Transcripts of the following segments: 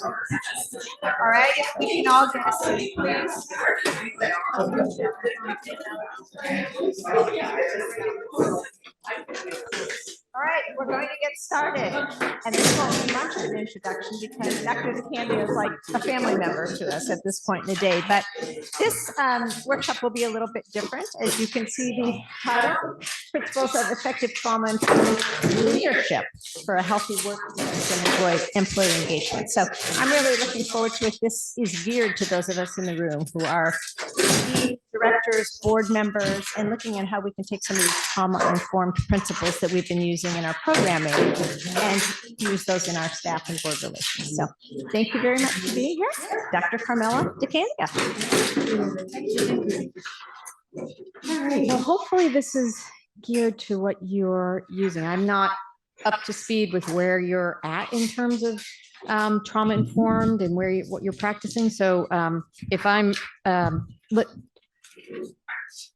All right, if we can all get a seat, please. All right, we're going to get started. And this won't be much of an introduction because Dr. DeCandia is like a family member to us at this point in the day. But this workshop will be a little bit different. As you can see, the title, Principles of Effective Trauma-Informed Leadership for a Healthy Workplace and Employee Engagement. So I'm really looking forward to it. This is geared to those of us in the room who are directors, board members, and looking at how we can take some of these trauma-informed principles that we've been using in our programming and use those in our staff and board relations. So thank you very much for being here. Dr. Carmela DeCandia. All right, well, hopefully this is geared to what you're using. I'm not up to speed with where you're at in terms of trauma-informed and what you're practicing. So if I'm,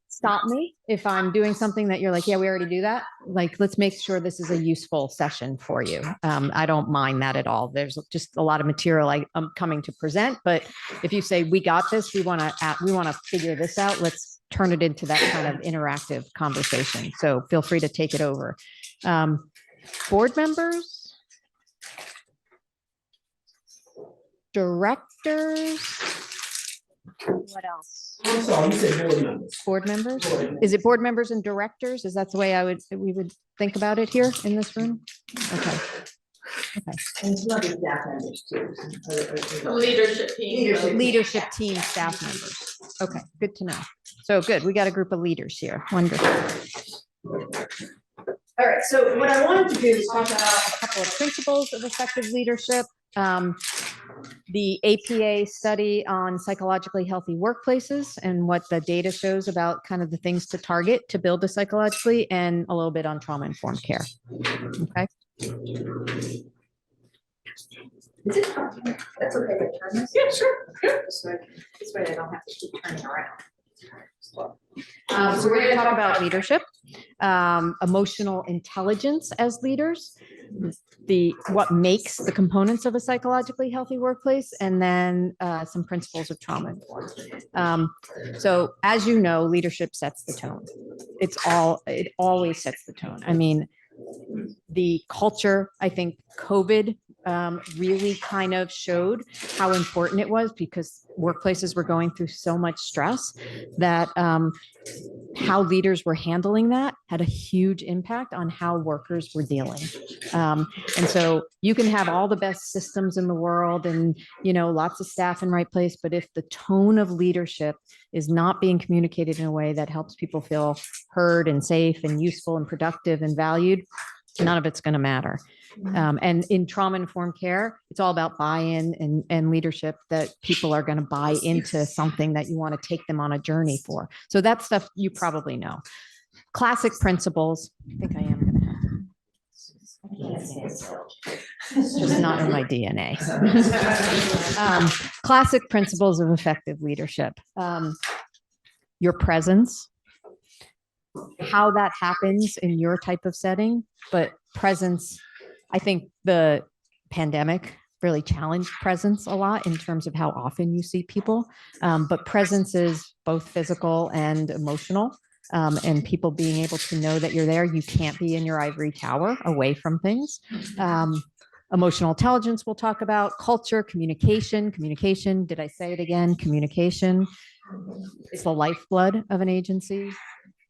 stop me if I'm doing something that you're like, yeah, we already do that. Like, let's make sure this is a useful session for you. I don't mind that at all. There's just a lot of material I'm coming to present, but if you say, we got this, we want to figure this out, let's turn it into that kind of interactive conversation. So feel free to take it over. Board members, directors, what else? Board members. Is it board members and directors? Is that the way we would think about it here in this room? Okay. Okay. And it's not staff members too. Leadership team. Leadership team, staff members. Okay, good to know. So good. We got a group of leaders here. Wonderful. All right. So what I wanted to do is talk about a couple of principles of effective leadership. The APA study on psychologically healthy workplaces and what the data shows about kind of the things to target to build a psychologically, and a little bit on trauma-informed care. Okay. That's okay to turn this? Yeah, sure. This way I don't have to keep turning around. So we're going to talk about leadership, emotional intelligence as leaders, what makes the components of a psychologically healthy workplace, and then some principles of trauma informed. So as you know, leadership sets the tone. It always sets the tone. I mean, the culture, I think COVID really kind of showed how important it was, because workplaces were going through so much stress that how leaders were handling that had a huge impact on how workers were dealing. And so you can have all the best systems in the world and, lots of staff in right place, but if the tone of leadership is not being communicated in a way that helps people feel heard and safe and useful and productive and valued, none of it's going to matter. And in trauma-informed care, it's all about buy-in and leadership, that people are going to buy into something that you want to take them on a journey for. So that stuff you probably know. Classic principles. I think I am going to have to. It's just not in my DNA. Classic principles of effective leadership. Your presence, how that happens in your type of setting, but presence. I think the pandemic really challenged presence a lot in terms of how often you see people, but presence is both physical and emotional, and people being able to know that you're there. You can't be in your ivory tower away from things. Emotional intelligence we'll talk about, culture, communication. Did I say it again? Communication is the lifeblood of an agency.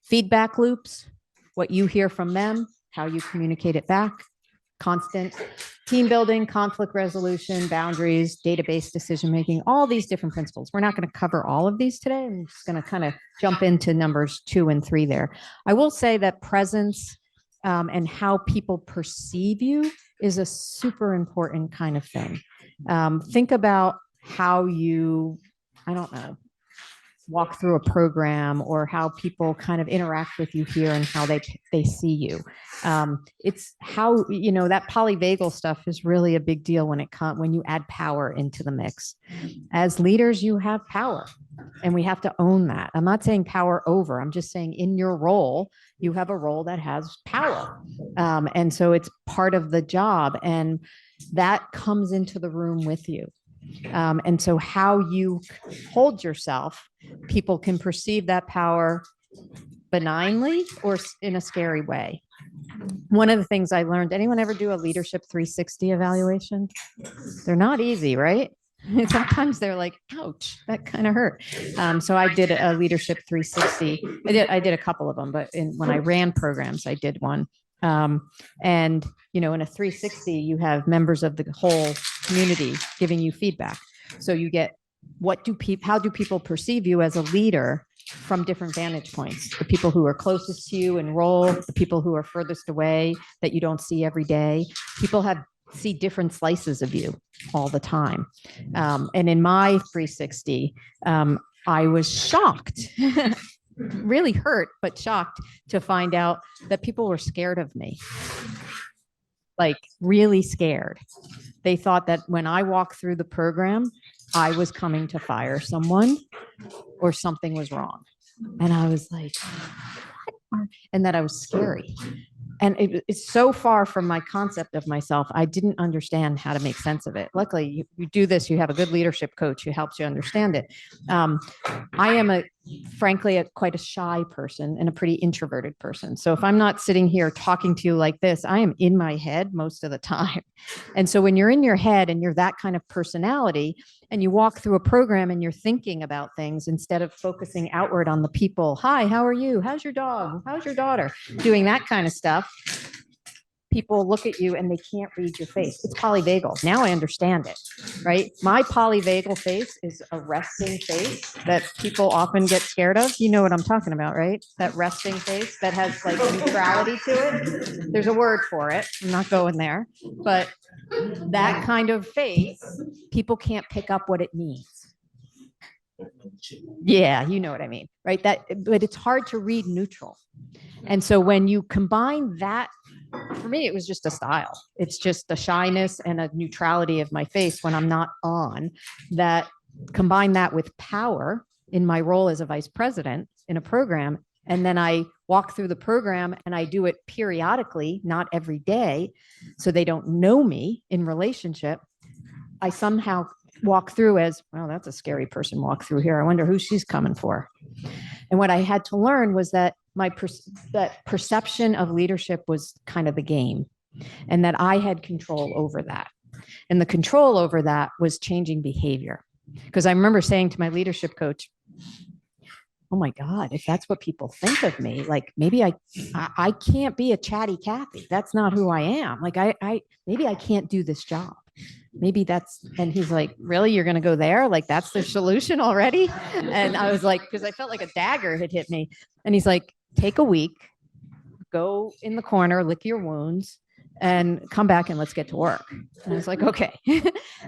Feedback loops, what you hear from them, how you communicate it back. Constant team building, conflict resolution, boundaries, database decision-making, all these different principles. We're not going to cover all of these today. I'm just going to kind of jump into numbers 2 and 3 there. I will say that presence and how people perceive you is a super important kind of thing. Think about how you, walk through a program, or how people kind of interact with you here and how they see you. It's how, that polyvagal stuff is really a big deal when you add power into the mix. As leaders, you have power, and we have to own that. I'm not saying power over, I'm just saying in your role, you have a role that has power. And so it's part of the job. And that comes into the room with you. And so how you hold yourself, people can perceive that power benignly or in a scary way. One of the things I learned, anyone ever do a leadership 360 evaluation? They're not easy, right? Sometimes they're like, ouch, that kind of hurt. So I did a leadership 360. I did a couple of them, but when I ran programs, I did one. And, in a 360, you have members of the whole community giving you feedback. So you get, how do people perceive you as a leader from different vantage points? The people who are closest to you in role, the people who are furthest away that you don't see every day. People see different slices of you all the time. And in my 360, I was shocked, really hurt, but shocked to find out that people were scared of me. Like really scared. They thought that when I walked through the program, I was coming to fire someone or something was wrong. And I was like, what? And that I was scary. And it's so far from my concept of myself. I didn't understand how to make sense of it. Luckily, you do this, you have a good leadership coach who helps you understand it. I am frankly, quite a shy person and a pretty introverted person. So if I'm not sitting here talking to you like this, I am in my head most of the time. And so when you're in your head and you're that kind of personality and you walk through a program and you're thinking about things instead of focusing outward on the people, hi, how are you? How's your dog? How's your daughter? Doing that kind of stuff. People look at you and they can't read your face. It's polyvagal. Now I understand it, right? My polyvagal face is a resting face that people often get scared of. You know what I'm talking about, right? That resting face that has like neutrality to it. There's a word for it. I'm not going there, but that kind of face, people can't pick up what it means. Yeah, you know what I mean, right? But it's hard to read neutral. And so when you combine that, for me, it was just a style. It's just a shyness and a neutrality of my face when I'm not on, that combine that with power in my role as a vice president in a program. And then I walk through the program and I do it periodically, not every day. So they don't know me in relationship. I somehow walk through as, well, that's a scary person walk through here. I wonder who she's coming for. And what I had to learn was that that perception of leadership was kind of the game, and that I had control over that. And the control over that was changing behavior. Because I remember saying to my leadership coach, oh my God, if that's what people think of me, like maybe I can't be a chatty Kathy. That's not who I am. Like maybe I can't do this job. Maybe and he's like, really, you're going to go there? Like, that's the solution already? And I was like, because I felt like a dagger had hit me. And he's like, take a week, go in the corner, lick your wounds, and come back and let's get to work. And I was like, okay.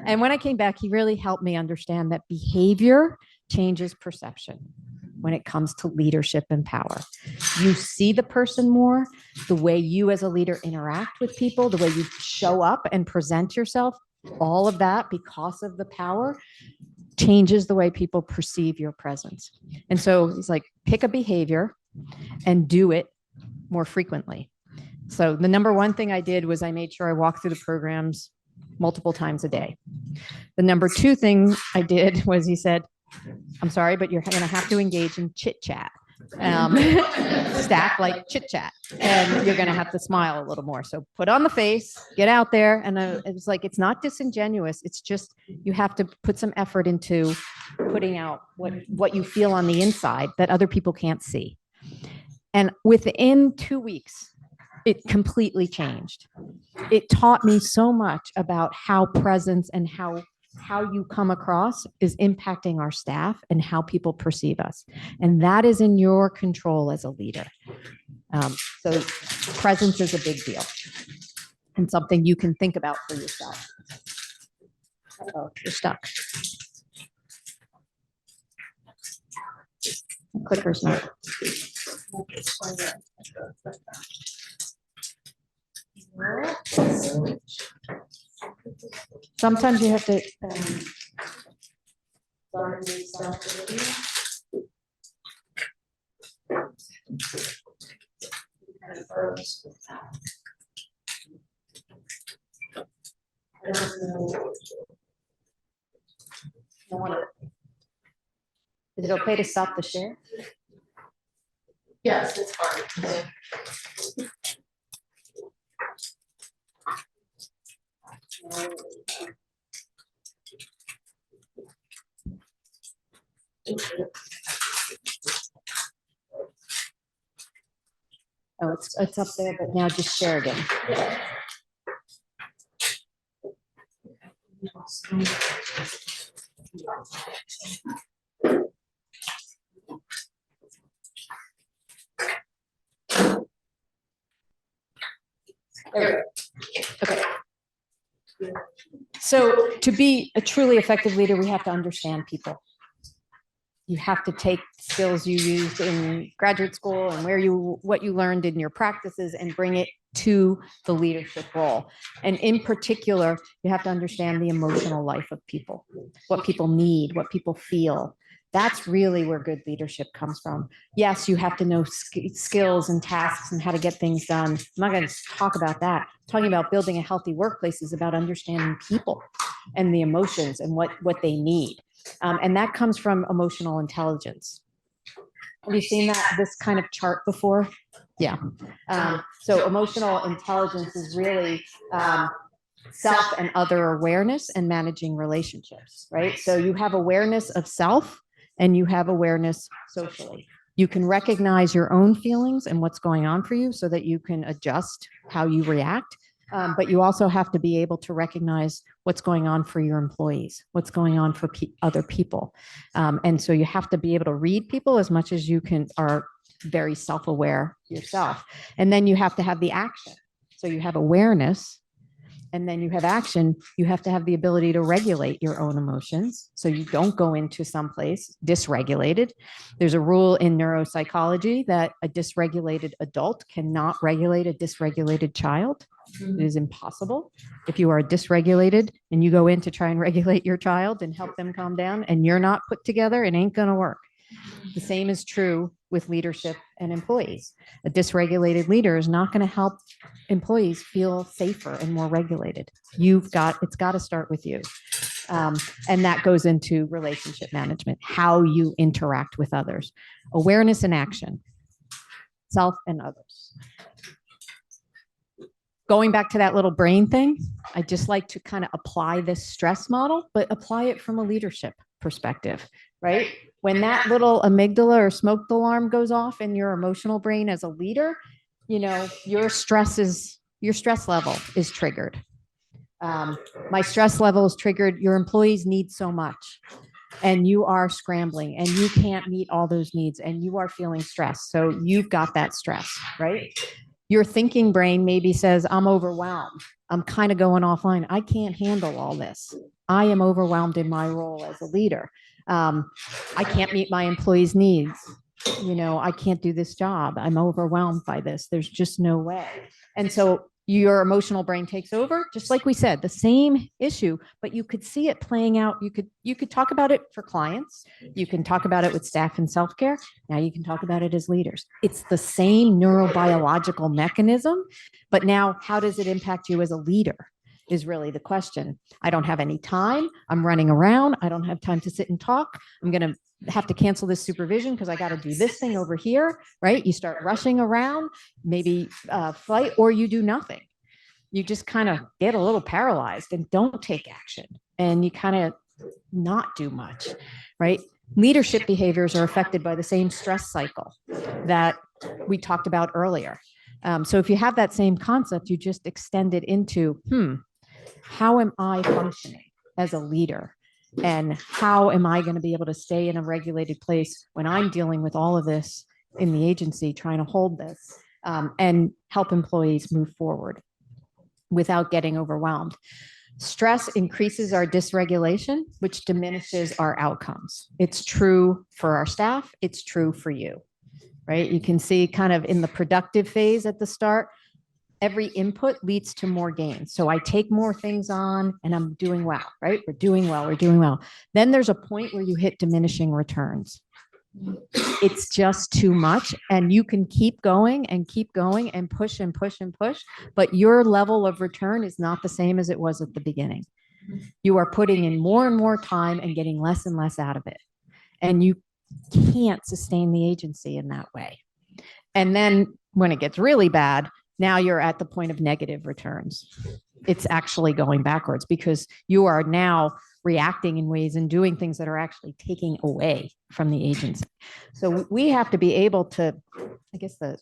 And when I came back, he really helped me understand that behavior changes perception when it comes to leadership and power. You see the person more, the way you as a leader interact with people, the way you show up and present yourself, all of that, because of the power, changes the way people perceive your presence. And so he's like, pick a behavior and do it more frequently. So the number one thing I did was I made sure I walked through the programs multiple times a day. The number two thing I did was he said, I'm sorry, but you're going to have to engage in chit chat. Staff like chit chat, and you're going to have to smile a little more. So put on the face, get out there. And it was like, it's not disingenuous. It's just, you have to put some effort into putting out what you feel on the inside that other people can't see. And within 2 weeks, it completely changed. It taught me so much about how presence and how you come across is impacting our staff and how people perceive us. And that is in your control as a leader. So presence is a big deal and something you can think about for yourself. Oh, you're stuck. Clicker's not. Sometimes you have to I don't know. Is it okay to stop the share? Yes, it's hard. Oh, it's up there, but now just share again. There we go. Okay. So to be a truly effective leader, we have to understand people. You have to take skills you used in graduate school and what you learned in your practices and bring it to the leadership role. And in particular, you have to understand the emotional life of people, what people need, what people feel. That's really where good leadership comes from. Yes, you have to know skills and tasks and how to get things done. I'm not going to talk about that. Talking about building a healthy workplace is about understanding people and the emotions and what they need. And that comes from emotional intelligence. Have you seen this kind of chart before? Yeah. So emotional intelligence is really self and other awareness and managing relationships, right? So you have awareness of self and you have awareness socially. You can recognize your own feelings and what's going on for you so that you can adjust how you react. But you also have to be able to recognize what's going on for your employees, what's going on for other people. And so you have to be able to read people as much as you are very self-aware yourself. And then you have to have the action. So you have awareness and then you have action. You have to have the ability to regulate your own emotions so you don't go into someplace dysregulated. There's a rule in neuropsychology that a dysregulated adult cannot regulate a dysregulated child. It is impossible. If you are dysregulated and you go in to try and regulate your child and help them calm down and you're not put together, it ain't going to work. The same is true with leadership and employees. A dysregulated leader is not going to help employees feel safer and more regulated. It's got to start with you. And that goes into relationship management, how you interact with others, awareness and action, self and others. Going back to that little brain thing, I just like to kind of apply this stress model, but apply it from a leadership perspective, right? When that little amygdala or smoke alarm goes off in your emotional brain as a leader, your stress level is triggered. My stress level is triggered. Your employees need so much and you are scrambling and you can't meet all those needs and you are feeling stressed. So you've got that stress, right? Your thinking brain maybe says, I'm overwhelmed. I'm kind of going offline. I can't handle all this. I am overwhelmed in my role as a leader. I can't meet my employees' needs. I can't do this job. I'm overwhelmed by this. There's just no way. And so your emotional brain takes over, just like we said, the same issue, but you could see it playing out. You could talk about it for clients. You can talk about it with staff and self-care. Now you can talk about it as leaders. It's the same neurobiological mechanism, but now how does it impact you as a leader is really the question. I don't have any time. I'm running around. I don't have time to sit and talk. I'm going to have to cancel this supervision because I got to do this thing over here, right? You start rushing around, maybe fight, or you do nothing. You just kind of get a little paralyzed and don't take action, and you kind of not do much, right? Leadership behaviors are affected by the same stress cycle that we talked about earlier. So if you have that same concept, you just extend it into, how am I functioning as a leader? And how am I going to be able to stay in a regulated place when I'm dealing with all of this in the agency, trying to hold this and help employees move forward without getting overwhelmed? Stress increases our dysregulation, which diminishes our outcomes. It's true for our staff. It's true for you, right? You can see kind of in the productive phase at the start, every input leads to more gains. So I take more things on and I'm doing well, right? We're doing well. Then there's a point where you hit diminishing returns. It's just too much. And you can keep going and push and push and push, but your level of return is not the same as it was at the beginning. You are putting in more and more time and getting less and less out of it. And you can't sustain the agency in that way. And then when it gets really bad, now you're at the point of negative returns. It's actually going backwards because you are now reacting in ways and doing things that are actually taking away from the agency. So we have to be able to, I guess the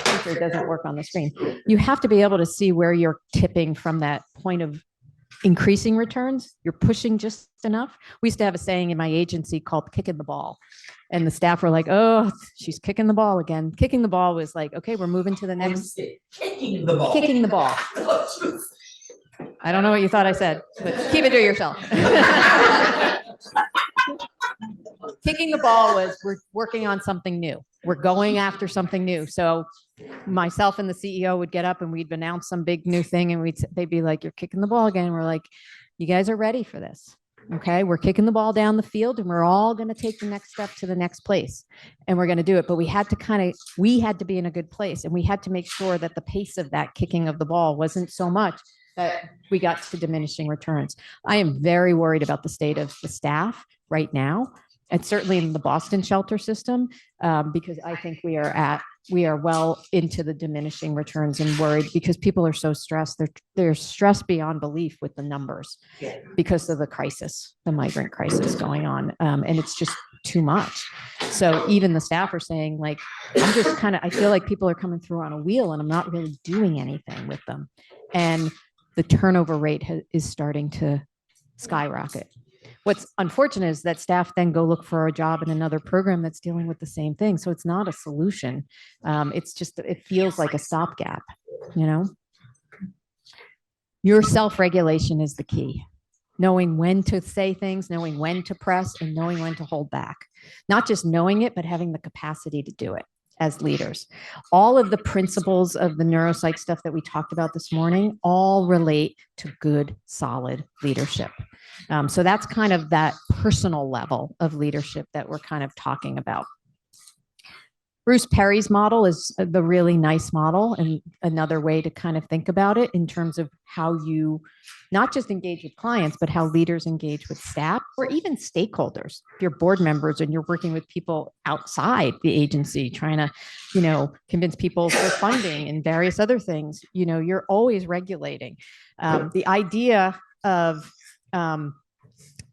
picture doesn't work on the screen. You have to be able to see where you're tipping from that point of increasing returns. You're pushing just enough. We used to have a saying in my agency called kicking the ball. And the staff were like, oh, she's kicking the ball again. Kicking the ball was like, okay, we're moving to the next. Kicking the ball. Kicking the ball. I don't know what you thought I said, but keep it to yourself. Kicking the ball was we're working on something new. We're going after something new. So myself and the CEO would get up and we'd announce some big new thing and they'd be like, you're kicking the ball again. And we're like, you guys are ready for this. Okay, we're kicking the ball down the field and we're all going to take the next step to the next place and we're going to do it. But we had to be in a good place and we had to make sure that the pace of that kicking of the ball wasn't so much that we got to diminishing returns. I am very worried about the state of the staff right now, and certainly in the Boston shelter system, because I think we are well into the diminishing returns and worried because people are so stressed. They're stressed beyond belief with the numbers because of the crisis, the migrant crisis going on. And it's just too much. So even the staff are saying like, I feel like people are coming through on a wheel and I'm not really doing anything with them. And the turnover rate is starting to skyrocket. What's unfortunate is that staff then go look for a job in another program that's dealing with the same thing. So it's not a solution. It feels like a stopgap, you know? Your self-regulation is the key. Knowing when to say things, knowing when to press, and knowing when to hold back. Not just knowing it, but having the capacity to do it as leaders. All of the principles of the neuropsych stuff that we talked about this morning all relate to good, solid leadership. So that's kind of that personal level of leadership that we're kind of talking about. Bruce Perry's model is the really nice model and another way to kind of think about it in terms of how you not just engage with clients, but how leaders engage with staff or even stakeholders. If you're board members and you're working with people outside the agency, trying to, convince people for funding and various other things, you're always regulating. The idea of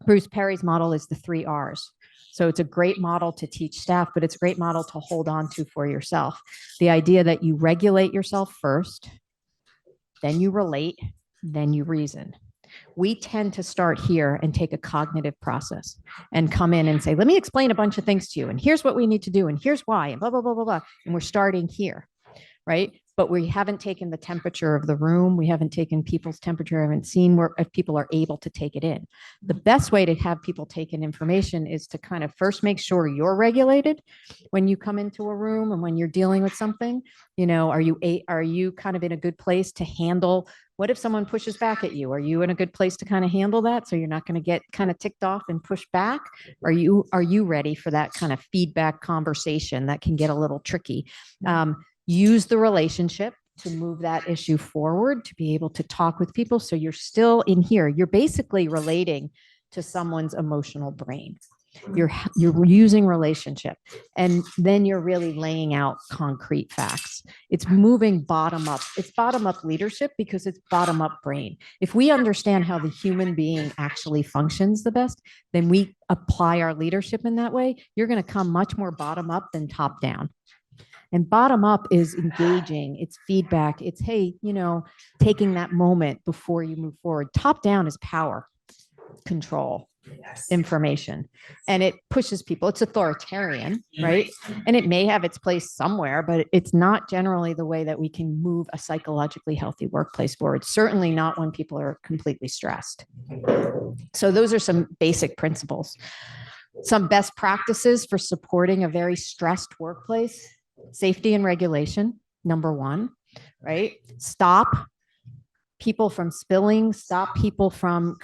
Bruce Perry's model is the 3 R's. So it's a great model to teach staff, but it's a great model to hold on to for yourself. The idea that you regulate yourself first, then you relate, then you reason. We tend to start here and take a cognitive process and come in and say, let me explain a bunch of things to you. And here's what we need to do. And here's why, and blah, blah, blah, blah, blah. And we're starting here, right? But we haven't taken the temperature of the room. We haven't taken people's temperature. Haven't seen if people are able to take it in. The best way to have people take in information is to kind of first make sure you're regulated when you come into a room and when you're dealing with something. Are you kind of in a good place to handle? What if someone pushes back at you? Are you in a good place to kind of handle that? So you're not going to get kind of ticked off and push back? Are you ready for that kind of feedback conversation that can get a little tricky? Use the relationship to move that issue forward, to be able to talk with people. So you're still in here. You're basically relating to someone's emotional brain. You're using relationship, and then you're really laying out concrete facts. It's moving bottom up. It's bottom up leadership because it's bottom up brain. If we understand how the human being actually functions the best, then we apply our leadership in that way. You're going to come much more bottom up than top down. And bottom up is engaging, it's feedback, it's, hey, taking that moment before you move forward. Top down is power, control, information, and it pushes people. It's authoritarian, right? And it may have its place somewhere, but it's not generally the way that we can move a psychologically healthy workplace forward. Certainly not when people are completely stressed. So those are some basic principles. Some best practices for supporting a very stressed workplace. Safety and regulation, number 1, right? Stop people from spilling, stop people from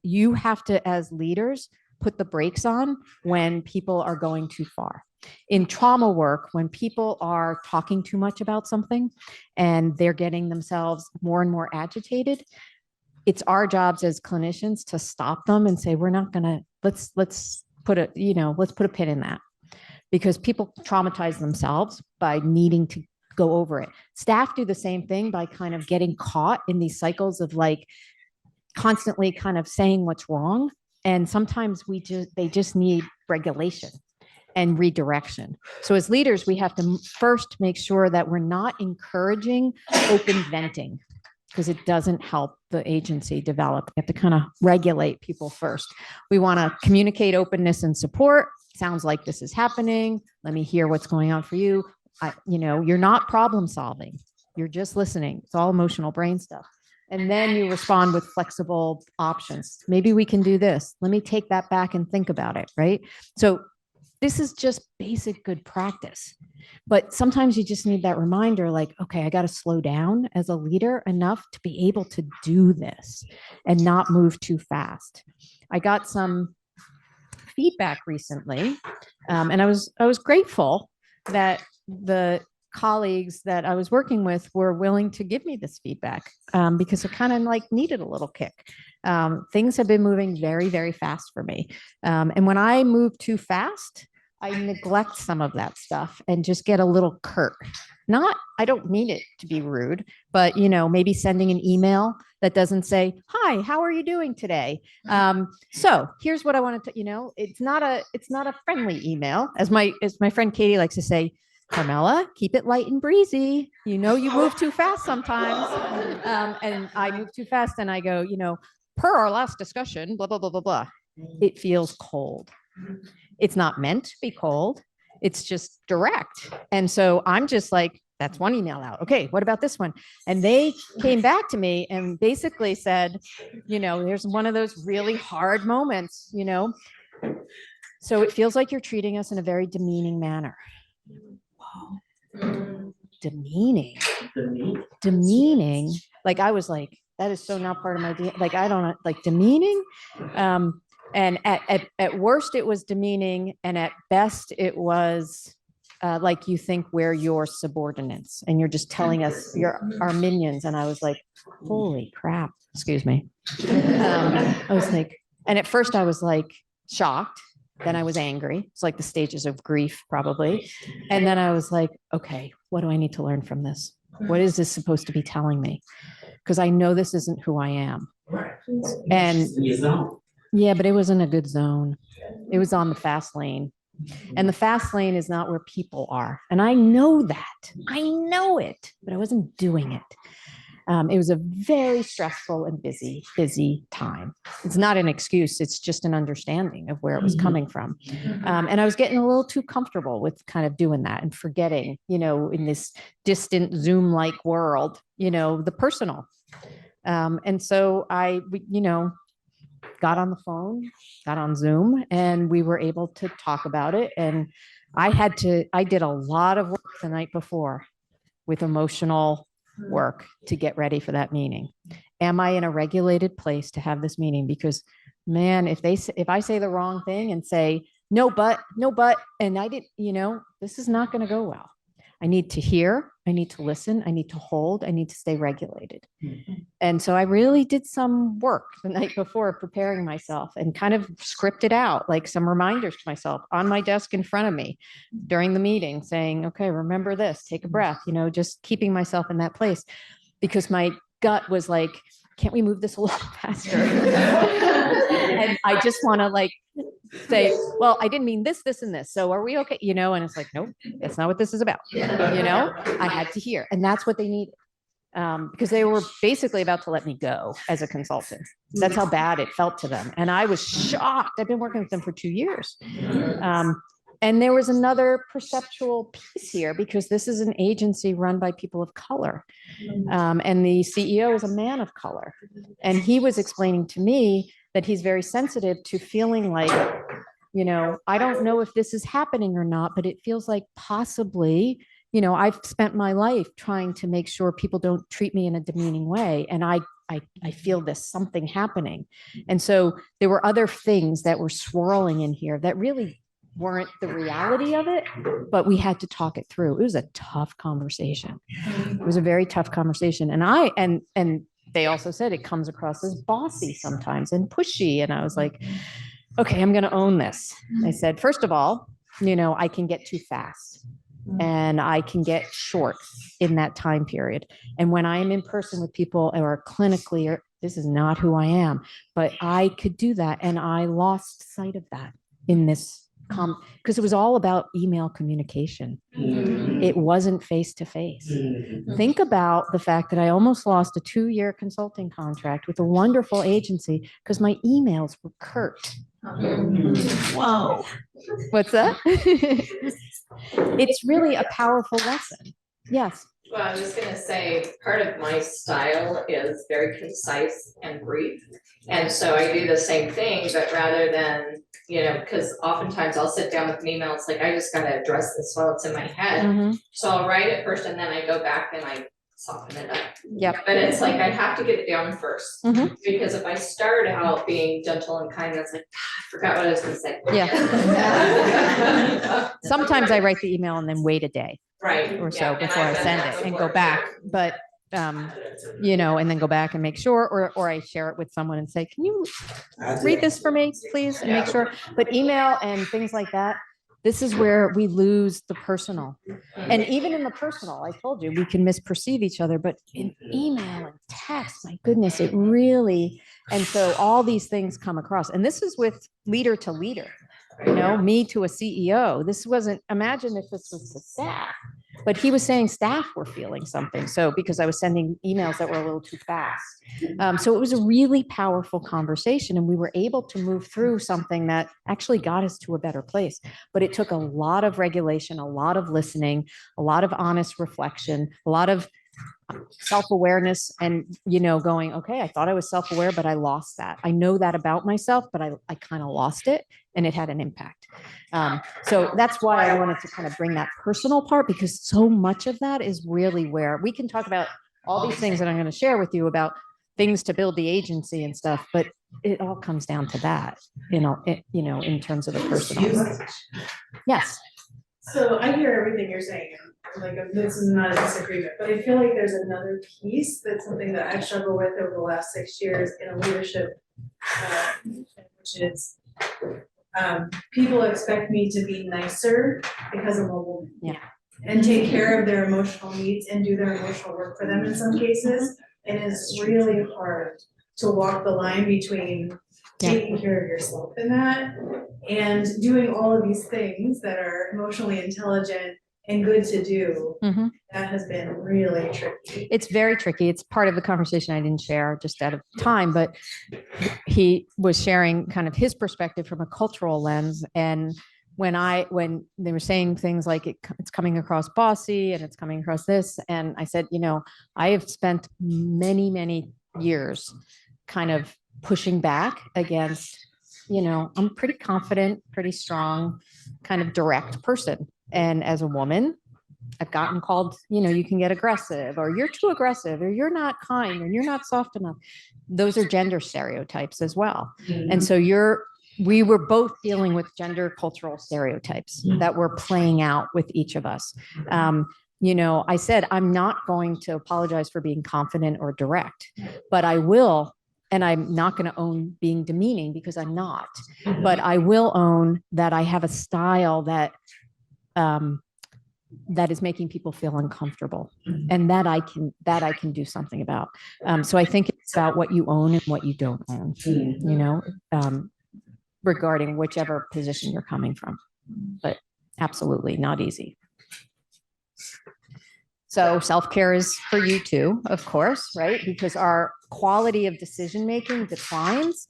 you have to, as leaders, put the brakes on when people are going too far. In trauma work, when people are talking too much about something and they're getting themselves more and more agitated, it's our jobs as clinicians to stop them and say, we're not going to, let's put a pin in that, because people traumatize themselves by needing to go over it. Staff do the same thing by kind of getting caught in these cycles of like constantly kind of saying what's wrong. And sometimes they just need regulation and redirection. So as leaders, we have to first make sure that we're not encouraging open venting, because it doesn't help the agency develop. We have to kind of regulate people first. We want to communicate openness and support. Sounds like this is happening. Let me hear what's going on for you. You're not problem solving. You're just listening. It's all emotional brain stuff. And then you respond with flexible options. Maybe we can do this. Let me take that back and think about it, right? So this is just basic good practice. But sometimes you just need that reminder, like, okay, I got to slow down as a leader enough to be able to do this and not move too fast. I got some feedback recently, and I was grateful that the colleagues that I was working with were willing to give me this feedback, because I kind of like needed a little kick. Things have been moving very, very fast for me. And when I move too fast, I neglect some of that stuff and just get a little curt. I don't mean it to be rude, but maybe sending an email that doesn't say, "Hi, how are you doing today?" So here's what I wanted to, it's not a friendly email, as my friend Katie likes to say. Carmela, keep it light and breezy. You move too fast sometimes. And I move too fast and I go, per our last discussion, blah, blah, blah, blah, blah. It feels cold. It's not meant to be cold. It's just direct. And so I'm just like, that's one email out. Okay, what about this one? And they came back to me and basically said, there's one of those really hard moments, so it feels like you're treating us in a very demeaning manner. Demeaning. Like I was like, that is so not part of my like I don't like demeaning. And at worst it was demeaning, and at best it was like you think we're your subordinates and you're just telling us you're our minions. And I was like, holy crap, excuse me. I was like, and at first I was like shocked. Then I was angry. It's like the stages of grief, probably. And then I was like, okay, what do I need to learn from this? What is this supposed to be telling me? Because I know this isn't who I am. And yeah, but it was in a good zone. It was on the fast lane. And the fast lane is not where people are. And I know that. I know it, but I wasn't doing it. It was a very stressful and busy time. It's not an excuse. It's just an understanding of where it was coming from. And I was getting a little too comfortable with kind of doing that and forgetting, in this distant Zoom-like world, the personal. And so I got on the phone, got on Zoom, and we were able to talk about it. And I did a lot of work the night before with emotional work to get ready for that meeting. Am I in a regulated place to have this meeting? Because man, if I say the wrong thing and say no but, and I didn't, this is not going to go well. I need to hear, I need to listen, I need to hold, I need to stay regulated. And so I really did some work the night before, preparing myself and kind of scripted out like some reminders to myself on my desk in front of me during the meeting, saying, okay, remember this, take a breath, just keeping myself in that place, because my gut was like, can't we move this a little faster? And I just want to say, well, I didn't mean this, and this. So are we okay? And it's like, nope, that's not what this is about. I had to hear. And that's what they needed. Because they were basically about to let me go as a consultant. That's how bad it felt to them. And I was shocked. I've been working with them for 2 years. And there was another perceptual piece here, because this is an agency run by people of color. And the CEO is a man of color. And he was explaining to me that he's very sensitive to feeling like, I don't know if this is happening or not, but it feels like possibly I've spent my life trying to make sure people don't treat me in a demeaning way. And I feel this something happening. And so there were other things that were swirling in here that really weren't the reality of it, but we had to talk it through. It was a tough conversation. It was a very tough conversation. And they also said it comes across as bossy sometimes and pushy. And I was like, okay, I'm going to own this. I said, first of all, I can get too fast and I can get short in that time period. And when I am in person with people or clinically, this is not who I am, but I could do that. And I lost sight of that in this because it was all about email communication. It wasn't face to face. Think about the fact that I almost lost a 2-year consulting contract with a wonderful agency because my emails were curt. Whoa. What's that? It's really a powerful lesson. Yes. Well, I was gonna say, part of my style is very concise and brief. And so I do the same thing, but rather than, because oftentimes I'll sit down with an email, it's like, I just gotta address this while it's in my head. Mhm. So I'll write it first and then I go back and I soften it up. Yep. But it's like, I have to get it down first. Mhm. Because if I start out being gentle and kind, it's like, I forgot what I was gonna say. Yeah. Sometimes I write the email and then wait a day Right. or so yeah, and before I I've done send that it and before, go back. But and then go back and make sure, or I share it with someone and say, can you read this for me, please, and make sure. But email and things like that, this is where we lose the personal. And even in the personal, I told you, we can misperceive each other, but in email and text, my goodness, it really, and so all these things come across. And this is with leader to leader, me to a CEO. This wasn't, imagine if this was the staff, but he was saying staff were feeling something. So because I was sending emails that were a little too fast. So it was a really powerful conversation and we were able to move through something that actually got us to a better place. But it took a lot of regulation, a lot of listening, a lot of honest reflection, a lot of self-awareness and, going, okay, I thought I was self-aware, but I lost that. I know that about myself, but I kind of lost it and it had an impact. So that's why I wanted to kind of bring that personal part, because so much of that is really where we can talk about all these things that I'm going to share with you about things to build the agency and stuff, but it all comes down to that, in terms of the personal. Yes. So I hear everything you're saying, like, this is not a disagreement, but I feel like there's another piece that's something that I've struggled with over the last 6 years in a leadership, which is, people expect me to be nicer because I'm a woman. Yeah. And take care of their emotional needs and do their emotional work for them in some cases. And it's really hard to walk the line between taking care of yourself in that and doing all of these things that are emotionally intelligent and good to do. Mm-hmm. That has been really tricky. It's very tricky. It's part of the conversation I didn't share just out of time, but he was sharing kind of his perspective from a cultural lens. And when they were saying things like it's coming across bossy and it's coming across this, and I said, I have spent many, many years kind of pushing back against, I'm pretty confident, pretty strong, kind of direct person. And as a woman, I've gotten called, you can get aggressive, or you're too aggressive, or you're not kind, or you're not soft enough. Those are gender stereotypes as well. Mm-hmm. And so we were both dealing with gender cultural stereotypes that were playing out with each of us. I said, I'm not going to apologize for being confident or direct, but I will. And I'm not going to own being demeaning because I'm not, but I will own that I have a style that is making people feel uncomfortable, and that I can do something about. So I think it's about what you own and what you don't own, regarding whichever position you're coming from, but absolutely not easy. So self-care is for you too, of course, right? Because our quality of decision-making declines.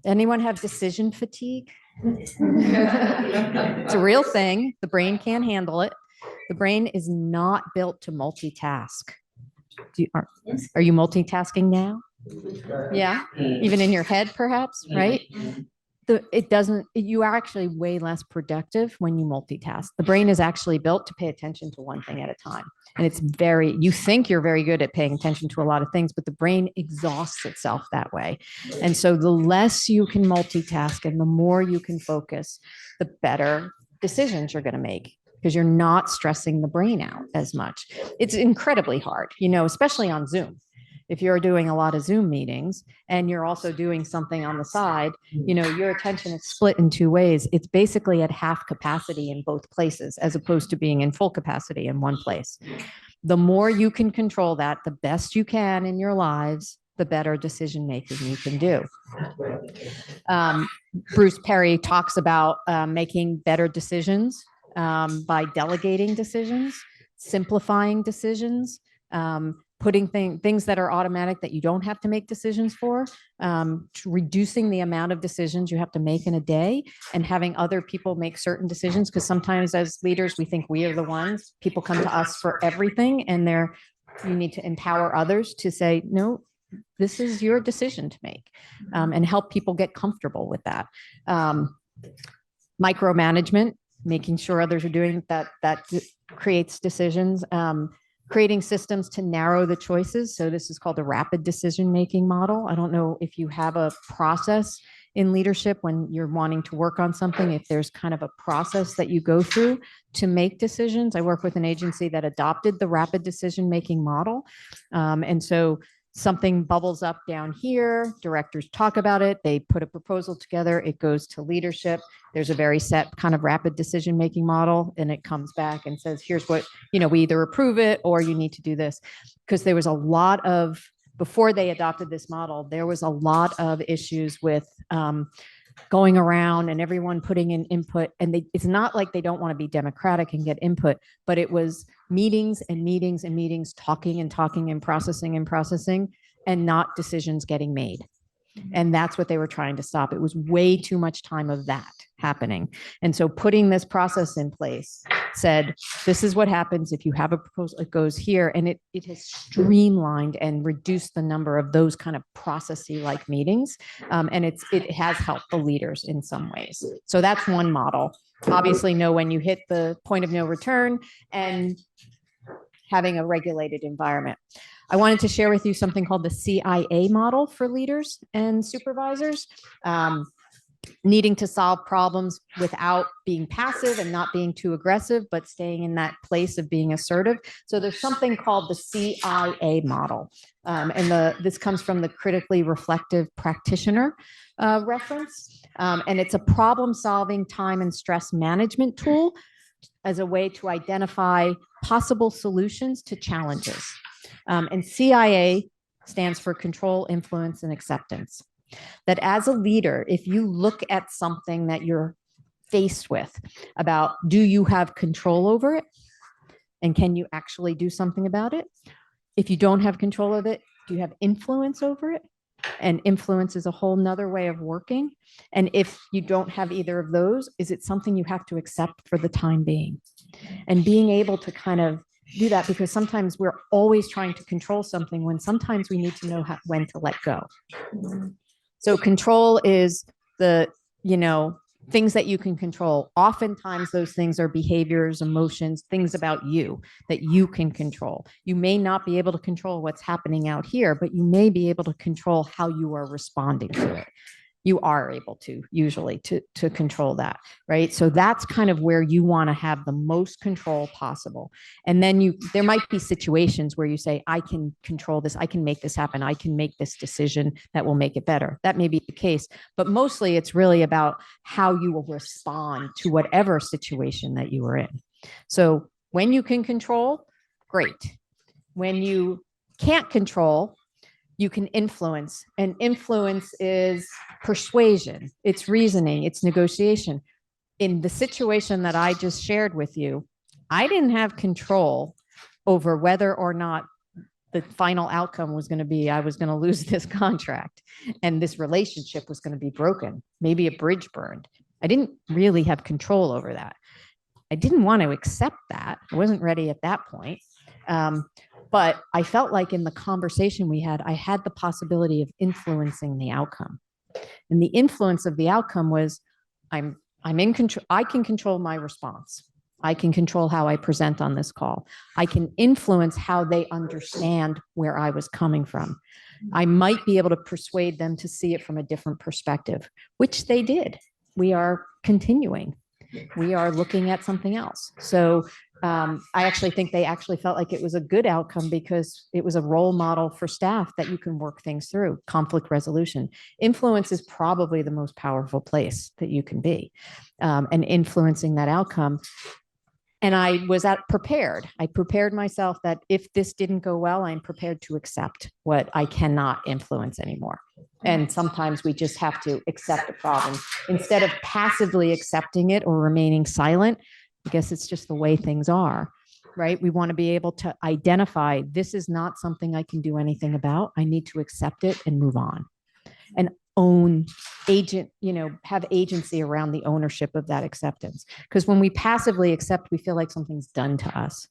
Anyone have decision fatigue? It's a real thing. The brain can't handle it. The brain is not built to multitask. Are you multitasking now? Yeah, even in your head, perhaps, right? You are actually way less productive when you multitask. The brain is actually built to pay attention to one thing at a time. And you think you're very good at paying attention to a lot of things, but the brain exhausts itself that way. And so the less you can multitask and the more you can focus, the better decisions you're going to make, because you're not stressing the brain out as much. It's incredibly hard, especially on Zoom. If you're doing a lot of Zoom meetings and you're also doing something on the side, your attention is split in two ways. It's basically at half capacity in both places, as opposed to being in full capacity in one place. The more you can control that, the best you can in your lives, the better decision making you can do. Bruce Perry talks about making better decisions by delegating decisions, simplifying decisions, putting things that are automatic that you don't have to make decisions for, reducing the amount of decisions you have to make in a day, and having other people make certain decisions. Because sometimes as leaders, we think we are the ones. People come to us for everything, and you need to empower others to say, no, this is your decision to make, and help people get comfortable with that. Micromanagement, making sure others are doing that creates decisions. Creating systems to narrow the choices. So this is called a rapid decision-making model. I don't know if you have a process in leadership when you're wanting to work on something, if there's kind of a process that you go through to make decisions. I work with an agency that adopted the rapid decision-making model. And so something bubbles up down here, directors talk about it, they put a proposal together, it goes to leadership. There's a very set kind of rapid decision-making model, and it comes back and says, here's what, we either approve it or you need to do this. Because there was a lot of, before they adopted this model, there was a lot of issues with going around and everyone putting in input. And it's not like they don't want to be democratic and get input, but it was meetings and meetings and meetings, talking and processing and not decisions getting made. And that's what they were trying to stop. It was way too much time of that happening. And so putting this process in place said, this is what happens if you have a proposal, it goes here. And it has streamlined and reduced the number of those kind of processy like meetings. And it has helped the leaders in some ways. So that's one model. Obviously know when you hit the point of no return and having a regulated environment. I wanted to share with you something called the CIA model for leaders and supervisors. Needing to solve problems without being passive and not being too aggressive, but staying in that place of being assertive. So there's something called the CIA model. And this comes from the critically reflective practitioner reference. And it's a problem-solving time and stress management tool as a way to identify possible solutions to challenges. And CIA stands for control, influence, and acceptance. That as a leader, if you look at something that you're faced with about, do you have control over it? And can you actually do something about it? If you don't have control of it, do you have influence over it? And influence is a whole nother way of working. And if you don't have either of those, is it something you have to accept for the time being? And being able to kind of do that, because sometimes we're always trying to control something when sometimes we need to know when to let go. So control is the, things that you can control. Oftentimes those things are behaviors, emotions, things about you that you can control. You may not be able to control what's happening out here, but you may be able to control how you are responding to it. You are able to usually to control that, right? So that's kind of where you want to have the most control possible. And then there might be situations where you say, I can control this, I can make this happen, I can make this decision that will make it better. That may be the case, but mostly it's really about how you will respond to whatever situation that you are in. So when you can control, great. When you can't control, you can influence, and influence is persuasion, it's reasoning, it's negotiation. In the situation that I just shared with you, I didn't have control over whether or not the final outcome was going to be I was going to lose this contract and this relationship was going to be broken, maybe a bridge burned. I didn't really have control over that. I didn't want to accept that. I wasn't ready at that point. But I felt like in the conversation we had, I had the possibility of influencing the outcome. And the influence of the outcome was I'm in control. I can control my response. I can control how I present on this call. I can influence how they understand where I was coming from. I might be able to persuade them to see it from a different perspective, which they did. We are continuing. We are looking at something else. So I actually think they actually felt like it was a good outcome because it was a role model for staff that you can work things through. Conflict resolution. Influence is probably the most powerful place that you can be, and influencing that outcome. And I was prepared. I prepared myself that if this didn't go well, I'm prepared to accept what I cannot influence anymore. And sometimes we just have to accept a problem instead of passively accepting it or remaining silent. I guess it's just the way things are, right? We want to be able to identify this is not something I can do anything about. I need to accept it and move on. And own have agency around the ownership of that acceptance. Because when we passively accept, we feel like something's done to us.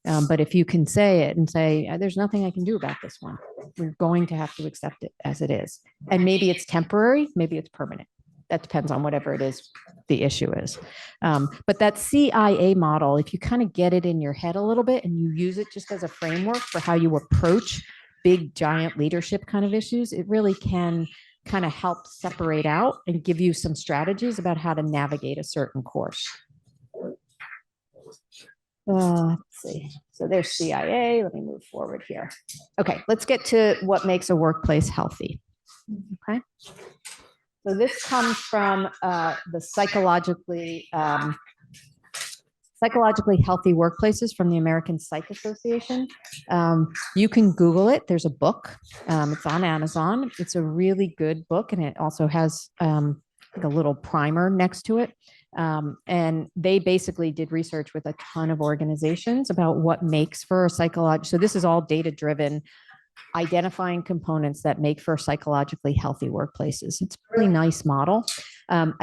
But if you can say it and say, there's nothing I can do about this one, we're going to have to accept it as it is. And maybe it's temporary, maybe it's permanent. That depends on whatever it is the issue is. But that CIA model, if you kind of get it in your head a little bit and you use it just as a framework for how you approach big, giant leadership kind of issues, it really can kind of help separate out and give you some strategies about how to navigate a certain course. Let's see. So there's CIA. Let me move forward here. Okay, let's get to what makes a workplace healthy. Okay. So this comes from the psychologically healthy workplaces from the American Psych Association. You can Google it. There's a book. It's on Amazon. It's a really good book, and it also has like a little primer next to it. And they basically did research with a ton of organizations about what makes for a psychological. So this is all data-driven, identifying components that make for psychologically healthy workplaces. It's a really nice model. I'm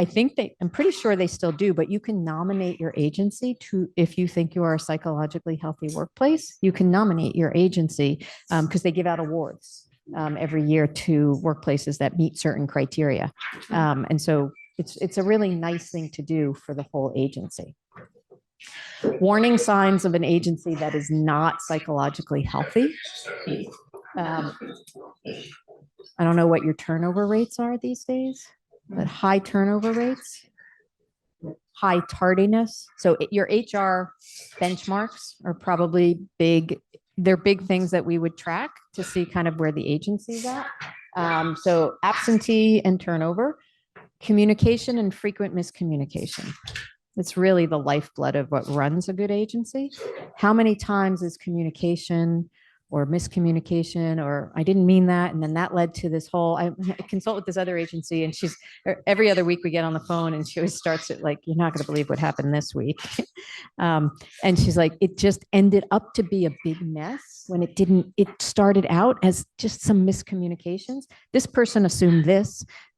pretty sure they still do, but you can nominate your agency to, if you think you are a psychologically healthy workplace, you can nominate your agency because they give out awards every year to workplaces that meet certain criteria. And so it's a really nice thing to do for the whole agency. Warning signs of an agency that is not psychologically healthy. I don't know what your turnover rates are these days, but high turnover rates, high tardiness. So your HR benchmarks are probably big. They're big things that we would track to see kind of where the agency's at. So absentee and turnover, communication and frequent miscommunication. It's really the lifeblood of what runs a good agency. How many times is communication or miscommunication, or I didn't mean that. And then that led to this whole, I consult with this other agency, and every other week we get on the phone and she always starts it like, you're not going to believe what happened this week. And she's like, it just ended up to be a big mess when it didn't. It started out as just some miscommunications. This person assumed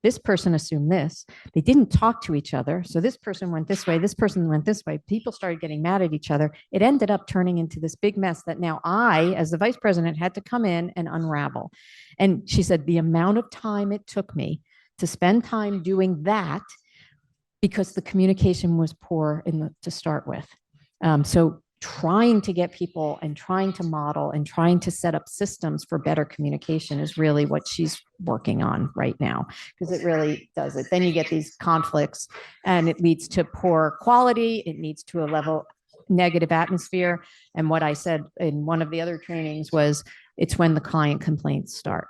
this person assumed this. They didn't talk to each other. So this person went this way, this person went this way. People started getting mad at each other. It ended up turning into this big mess that now I, as the vice president, had to come in and unravel. And she said the amount of time it took me to spend time doing that because the communication was poor to start with. So trying to get people and trying to model and trying to set up systems for better communication is really what she's working on right now, because it really does it. Then you get these conflicts and it leads to poor quality. It leads to a level negative atmosphere. And what I said in one of the other trainings was, it's when the client complaints start.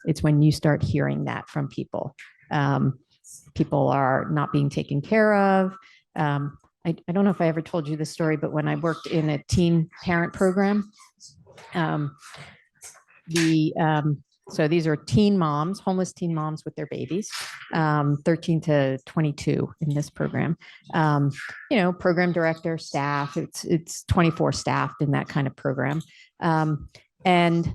It's when you start hearing that from people. People are not being taken care of. I don't know if I ever told you this story, but when I worked in a teen parent program, so these are teen moms, homeless teen moms with their babies, 13 to 22 in this program. Program director, staff, it's 24 staffed in that kind of program. And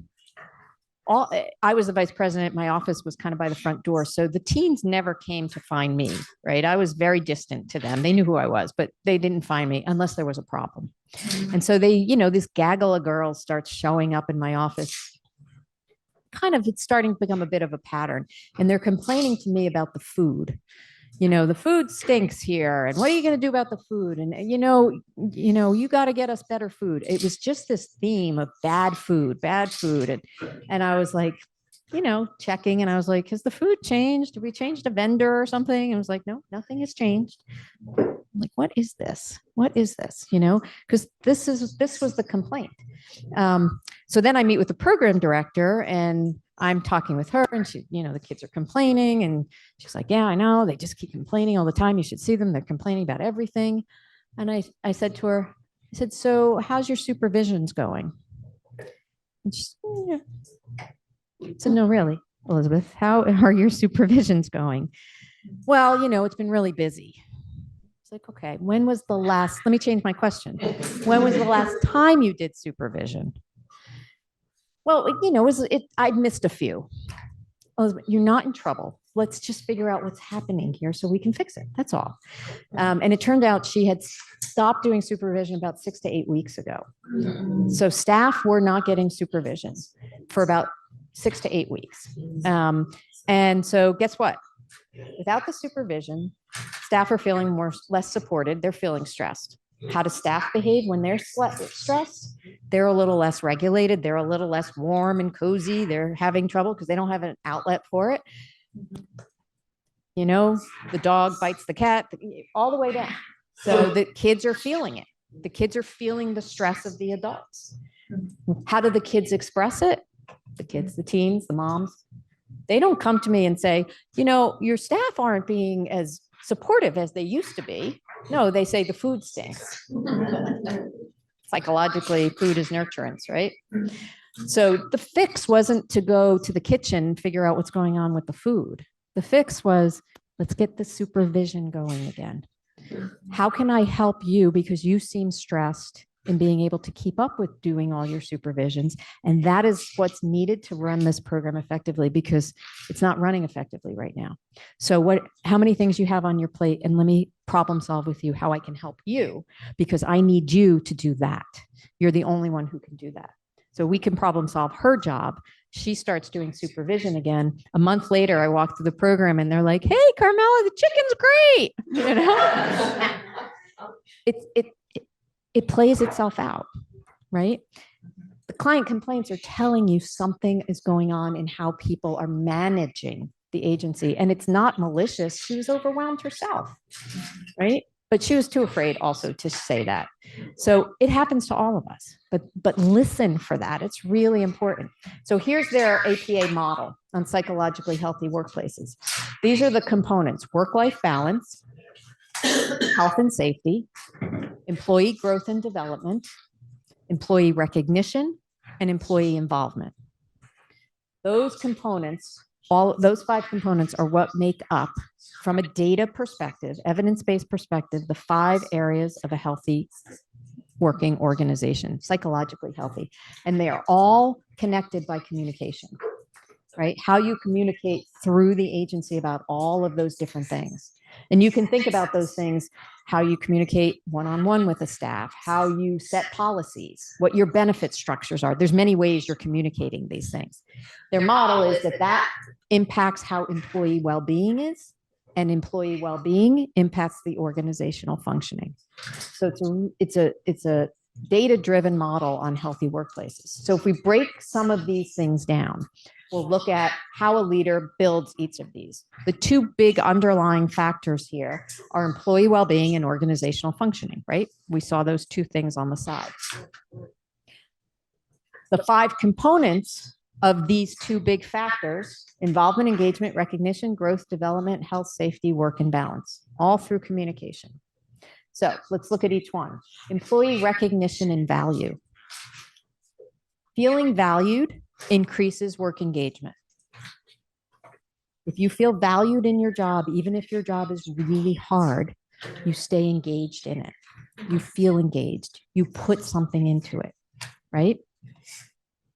I was the vice president. My office was kind of by the front door. So the teens never came to find me, right? I was very distant to them. They knew who I was, but they didn't find me unless there was a problem. And so they, this gaggle of girls starts showing up in my office. it's starting to become a bit of a pattern. And they're complaining to me about the food. The food stinks here. And what are you going to do about the food? And, you got to get us better food. It was just this theme of bad food. And I was like, checking. And I was like, has the food changed? Did we change the vendor or something? And I was like, no, nothing has changed. I'm like, what is this? What is this? Because this was the complaint. So then I meet with the program director and I'm talking with her and she, the kids are complaining and she's like, yeah, I know. They just keep complaining all the time. You should see them. They're complaining about everything. And I said to her, I said, so how's your supervisions going? And she said, I said, no, really, Elizabeth, how are your supervisions going? Well, it's been really busy. It's like, okay, let me change my question. When was the last time you did supervision? Well, I missed a few. Elizabeth, you're not in trouble. Let's just figure out what's happening here so we can fix it. That's all. And it turned out she had stopped doing supervision about 6 to 8 weeks ago. So staff were not getting supervision for about 6 to 8 weeks. And so guess what? Without the supervision, staff are feeling less supported. They're feeling stressed. How do staff behave when they're stressed? They're a little less regulated. They're a little less warm and cozy. They're having trouble because they don't have an outlet for it. The dog bites the cat, all the way down. So the kids are feeling it. The kids are feeling the stress of the adults. How do the kids express it? The kids, the teens, the moms, they don't come to me and say, your staff aren't being as supportive as they used to be. No, they say the food stinks. Psychologically, food is nurturance, right? So the fix wasn't to go to the kitchen and figure out what's going on with the food. The fix was, let's get the supervision going again. How can I help you? Because you seem stressed in being able to keep up with doing all your supervisions. And that is what's needed to run this program effectively, because it's not running effectively right now. So how many things you have on your plate, and let me problem solve with you how I can help you, because I need you to do that. You're the only one who can do that. So we can problem solve her job. She starts doing supervision again. A month later, I walk through the program and they're like, hey, Carmela, the chicken's great. It plays itself out, right? The client complaints are telling you something is going on in how people are managing the agency. And it's not malicious. She was overwhelmed herself, right? But she was too afraid also to say that. So it happens to all of us, but listen for that. It's really important. So here's their APA model on psychologically healthy workplaces. These are the components: work-life balance, health and safety, employee growth and development, employee recognition, and employee involvement. Those components, those 5 components are what make up, from a data perspective, evidence-based perspective, the 5 areas of a healthy working organization, psychologically healthy. And they are all connected by communication, right? How you communicate through the agency about all of those different things. And you can think about those things, how you communicate one-on-one with the staff, how you set policies, what your benefit structures are. There's many ways you're communicating these things. Their model is that impacts how employee well-being is, and employee well-being impacts the organizational functioning. So it's a data-driven model on healthy workplaces. So if we break some of these things down, we'll look at how a leader builds each of these. The 2 big underlying factors here are employee well-being and organizational functioning, right? We saw those 2 things on the side. The 5 components of these 2 big factors: involvement, engagement, recognition, growth, development, health, safety, work, and balance, all through communication. So let's look at each one. Employee recognition and value. Feeling valued increases work engagement. If you feel valued in your job, even if your job is really hard, you stay engaged in it. You feel engaged. You put something into it, right?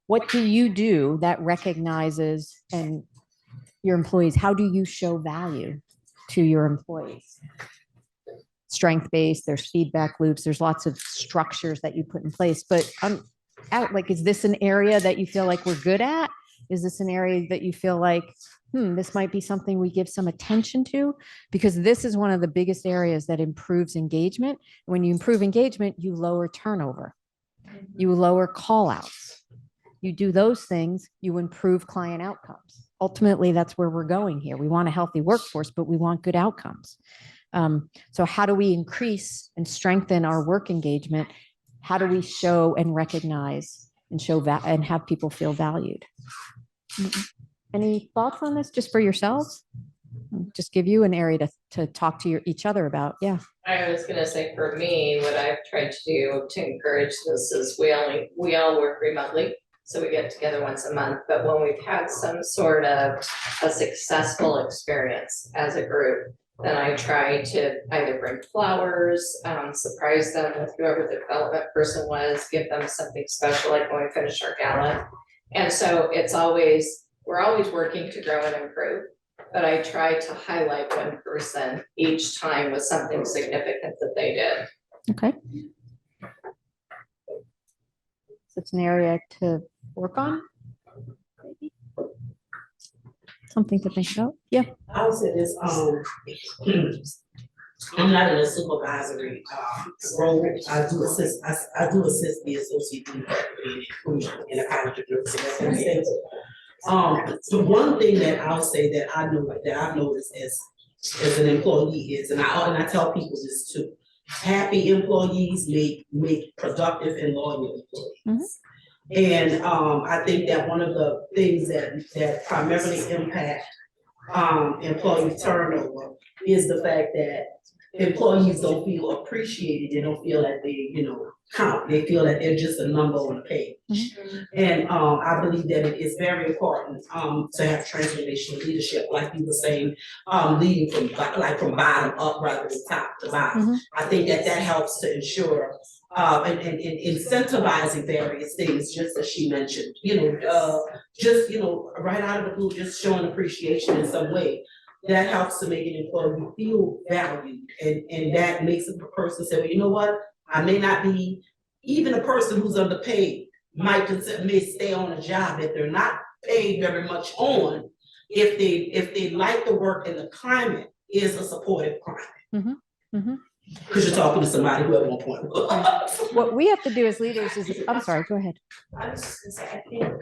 What do you do that recognizes and your employees? How do you show value to your employees? Strength-based, there's feedback loops, there's lots of structures that you put in place, but is this an area that you feel like we're good at? Is this an area that you feel like, this might be something we give some attention to? Because this is one of the biggest areas that improves engagement. When you improve engagement, you lower turnover, you lower call outs. You do those things, you improve client outcomes. Ultimately, that's where we're going here. We want a healthy workforce, but we want good outcomes. So how do we increase and strengthen our work engagement? How do we show and recognize and show that and have people feel valued? Any thoughts on this just for yourselves? Just give you an area to talk to each other about. Yeah. I was gonna say, for me, what I've tried to do to encourage this is we all work remotely. So we get together once a month, but when we've had some sort of a successful experience as a group, then I try to either bring flowers, surprise them with whoever the development person was, give them something special, like when we finish our gala. And so we're always working to grow and improve, but I try to highlight one person each time with something significant that they did. Okay. So it's an area to work on. Maybe. Something to think about. Yeah. I would say this, I'm not in a supervisory role. I do assist the associate dean in inclusion in a college of diversity and ethnic studies. The one thing that I'll say that I know that I've noticed as an employee is, and I tell people this too, happy employees make productive and loyal employees. And I think that one of the things that primarily impact employee turnover is the fact that employees don't feel appreciated. They don't feel that they, count. They feel that they're just a number on the page. And I believe that it is very important to have transformational leadership, like you were saying, leading from bottom up rather than top to bottom. I think that helps to ensure and incentivizing various things, just as she mentioned, right out of the blue, just showing appreciation in some way. That helps to make an employee feel valued, and that makes a person say, well, you know what? I may not be, even a person who's underpaid may stay on a job that they're not paid very much on if they like the work and the climate is a supportive climate. Because you're talking to somebody who at one point was. What we have to do as leaders is, I'm sorry, go ahead. I was just gonna say, I think,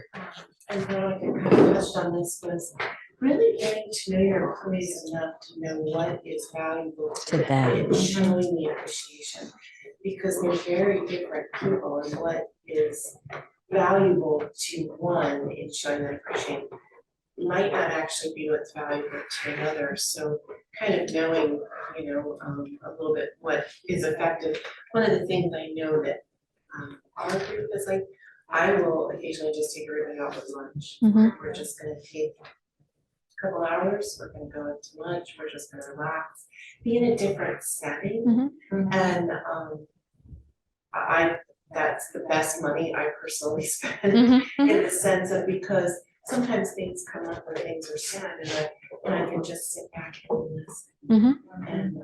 and Veronica kind of touched on this, was really getting to know your employees enough to know what is valuable to them and showing the appreciation. Because they're very different people, and what is valuable to one in showing that appreciation might not actually be what's valuable to another. So kind of knowing, a little bit what is effective. One of the things I know that our group is like, I will occasionally just take everybody out with lunch. We're just gonna take a couple hours, we're gonna go out to lunch, we're just gonna relax, be in a different setting. And that's the best money I personally spend in the sense of, because sometimes things come up where things are sad and I can just sit back and listen. And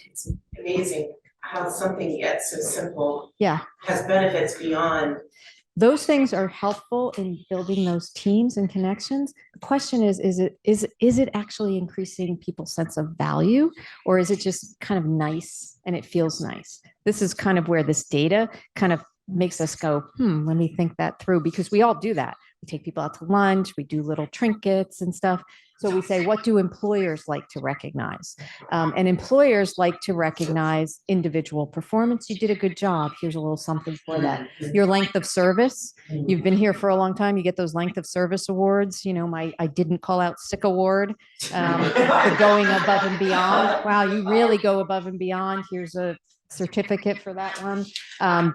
it's amazing how something gets so simple has benefits beyond. Those things are helpful in building those teams and connections. The question is it actually increasing people's sense of value, or is it just kind of nice and it feels nice? This is kind of where this data kind of makes us go, let me think that through, because we all do that. We take people out to lunch, we do little trinkets and stuff. So we say, what do employers like to recognize? And employers like to recognize individual performance. You did a good job. Here's a little something for that. Your length of service. You've been here for a long time. You get those length of service awards. My I didn't call out sick award for going above and beyond. Wow, you really go above and beyond. Here's a certificate for that one.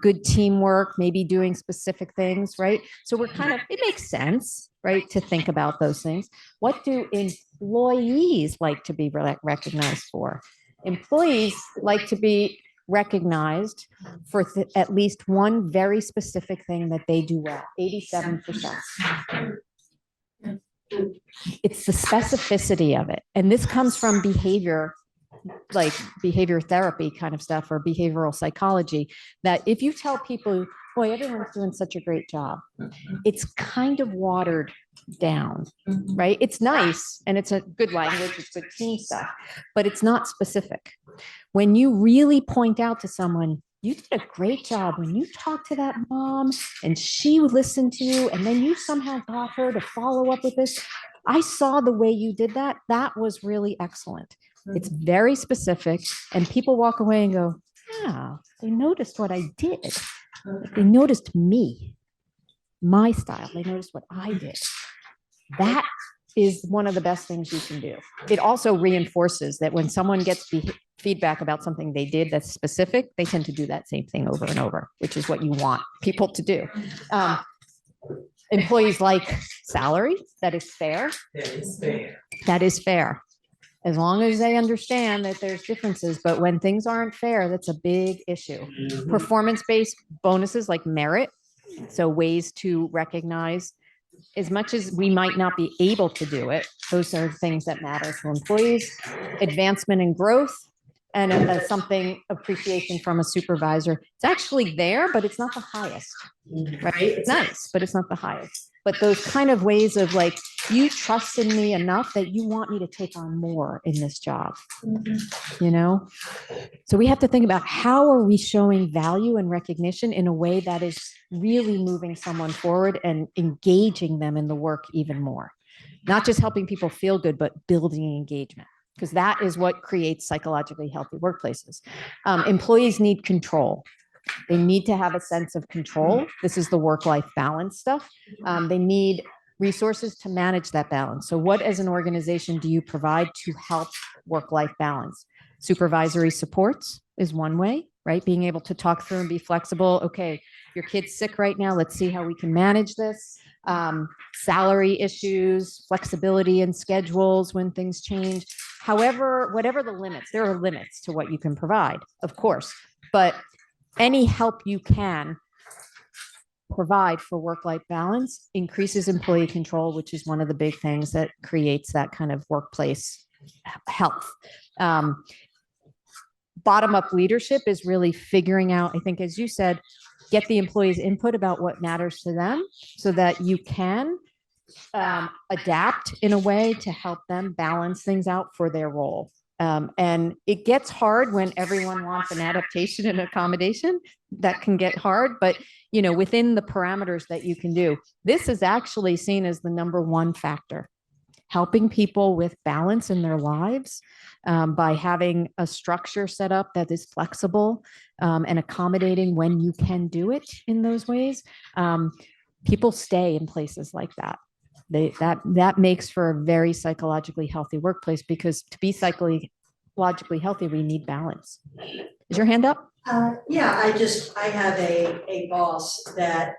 Good teamwork, maybe doing specific things, right? So it makes sense, right, to think about those things. What do employees like to be recognized for? Employees like to be recognized for at least one very specific thing that they do well, 87%. It's the specificity of it. And this comes from behavior, like behavior therapy kind of stuff, or behavioral psychology, that if you tell people boy, everyone's doing such a great job. It's kind of watered down, right? It's nice and it's a good language, it's good team stuff, but it's not specific. When you really point out to someone, you did a great job when you talked to that mom and she listened to you, and then you somehow got her to follow up with this. I saw the way you did that. That was really excellent. It's very specific, and people walk away and go, yeah, they noticed what I did. They noticed me, my style. They noticed what I did. That is one of the best things you can do. It also reinforces that when someone gets feedback about something they did that's specific, they tend to do that same thing over and over, which is what you want people to do. Employees like salary, that is fair. That is fair. That is fair. As long as they understand that there's differences, but when things aren't fair, that's a big issue. Performance-based bonuses like merit, so ways to recognize, as much as we might not be able to do it, those are things that matter to employees. Advancement and growth, and something appreciation from a supervisor. It's actually there, but it's not the highest, right? It's nice, but it's not the highest. But those kind of ways of like, you trust in me enough that you want me to take on more in this job, you know? So we have to think about how are we showing value and recognition in a way that is really moving someone forward and engaging them in the work even more. Not just helping people feel good, but building engagement, because that is what creates psychologically healthy workplaces. Employees need control. They need to have a sense of control. This is the work-life balance stuff. They need resources to manage that balance. So what as an organization do you provide to help work-life balance? Supervisory supports is one way, right? Being able to talk through and be flexible. Okay, your kid's sick right now. Let's see how we can manage this. Salary issues, flexibility in schedules when things change. However, whatever the limits, there are limits to what you can provide, of course, but any help you can provide for work-life balance increases employee control, which is one of the big things that creates that kind of workplace health. Bottom-up leadership is really figuring out, I think, as you said, get the employees' input about what matters to them so that you can adapt in a way to help them balance things out for their role. And it gets hard when everyone wants an adaptation and accommodation. That can get hard, but you know, within the parameters that you can do, this is actually seen as the number one factor, helping people with balance in their lives by having a structure set up that is flexible and accommodating when you can do it in those ways. People stay in places like that. That makes for a very psychologically healthy workplace, because to be psychologically healthy, we need balance. Is your hand up? Yeah, I have a boss that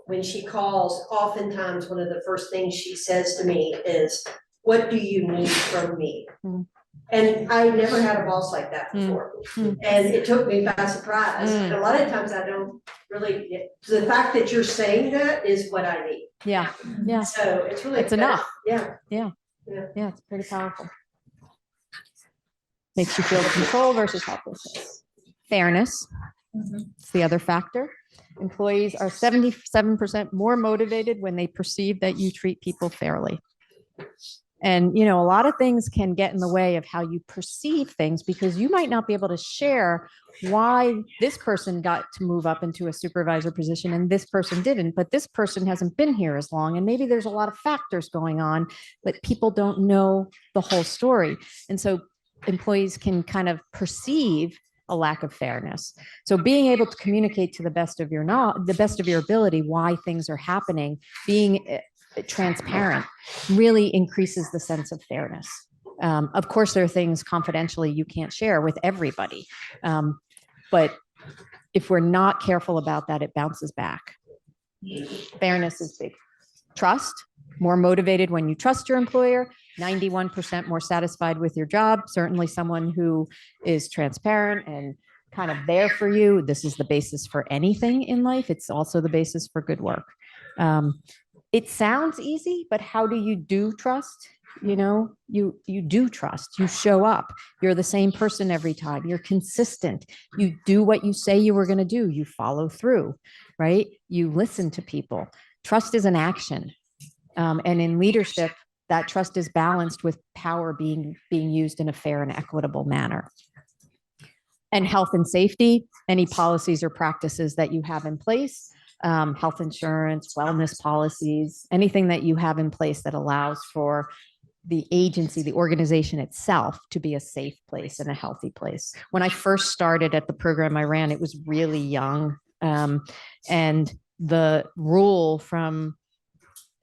when she calls, oftentimes one of the first things she says to me is, what do you need from me? Mm. And I never had a boss like that before. Mm. And it took me by surprise. And a lot of times I don't really, the fact that you're saying that is what I need. Yeah. Yeah. So it's really. It's enough. Yeah. Yeah, it's pretty powerful. Makes you feel the control versus helplessness. Fairness. It's the other factor. Employees are 77% more motivated when they perceive that you treat people fairly. And, you know, a lot of things can get in the way of how you perceive things, because you might not be able to share why this person got to move up into a supervisor position and this person didn't, but this person hasn't been here as long. And maybe there's a lot of factors going on, but people don't know the whole story. And so employees can kind of perceive a lack of fairness. So being able to communicate to the best of your ability why things are happening, being transparent, really increases the sense of fairness. Of course, there are things confidentially you can't share with everybody. But if we're not careful about that, it bounces back. Fairness is big. Trust, more motivated when you trust your employer, 91% more satisfied with your job. Certainly someone who is transparent and kind of there for you. This is the basis for anything in life. It's also the basis for good work. It sounds easy, but how do you do trust? you know, you do trust, you show up, you're the same person every time, you're consistent, you do what you say you were going to do, you follow through, right? You listen to people. Trust is an action. And in leadership, that trust is balanced with power being used in a fair and equitable manner. And health and safety, any policies or practices that you have in place, health insurance, wellness policies, anything that you have in place that allows for the agency, the organization itself to be a safe place and a healthy place. When I first started at the program I ran, it was really young. And the rule from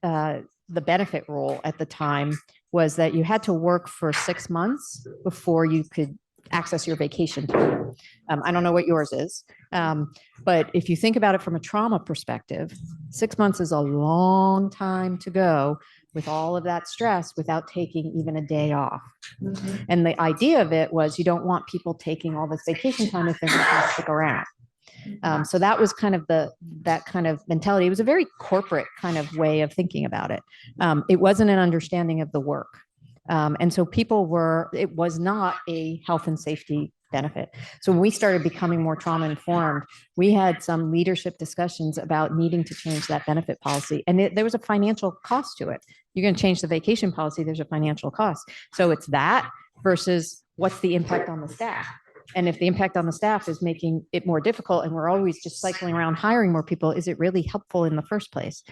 the benefit rule at the time was that you had to work for 6 months before you could access your vacation time. I don't know what yours is, but if you think about it from a trauma perspective, 6 months is a long time to go with all of that stress without taking even a day off. And the idea of it was you don't want people taking all this vacation time if they're not going to stick around. So that was kind of that kind of mentality. It was a very corporate kind of way of thinking about it. It wasn't an understanding of the work. And so it was not a health and safety benefit. So when we started becoming more trauma informed, we had some leadership discussions about needing to change that benefit policy. And there was a financial cost to it. You're going to change the vacation policy, there's a financial cost. So it's that versus what's the impact on the staff. And if the impact on the staff is making it more difficult and we're always just cycling around hiring more people, is it really helpful in the first place?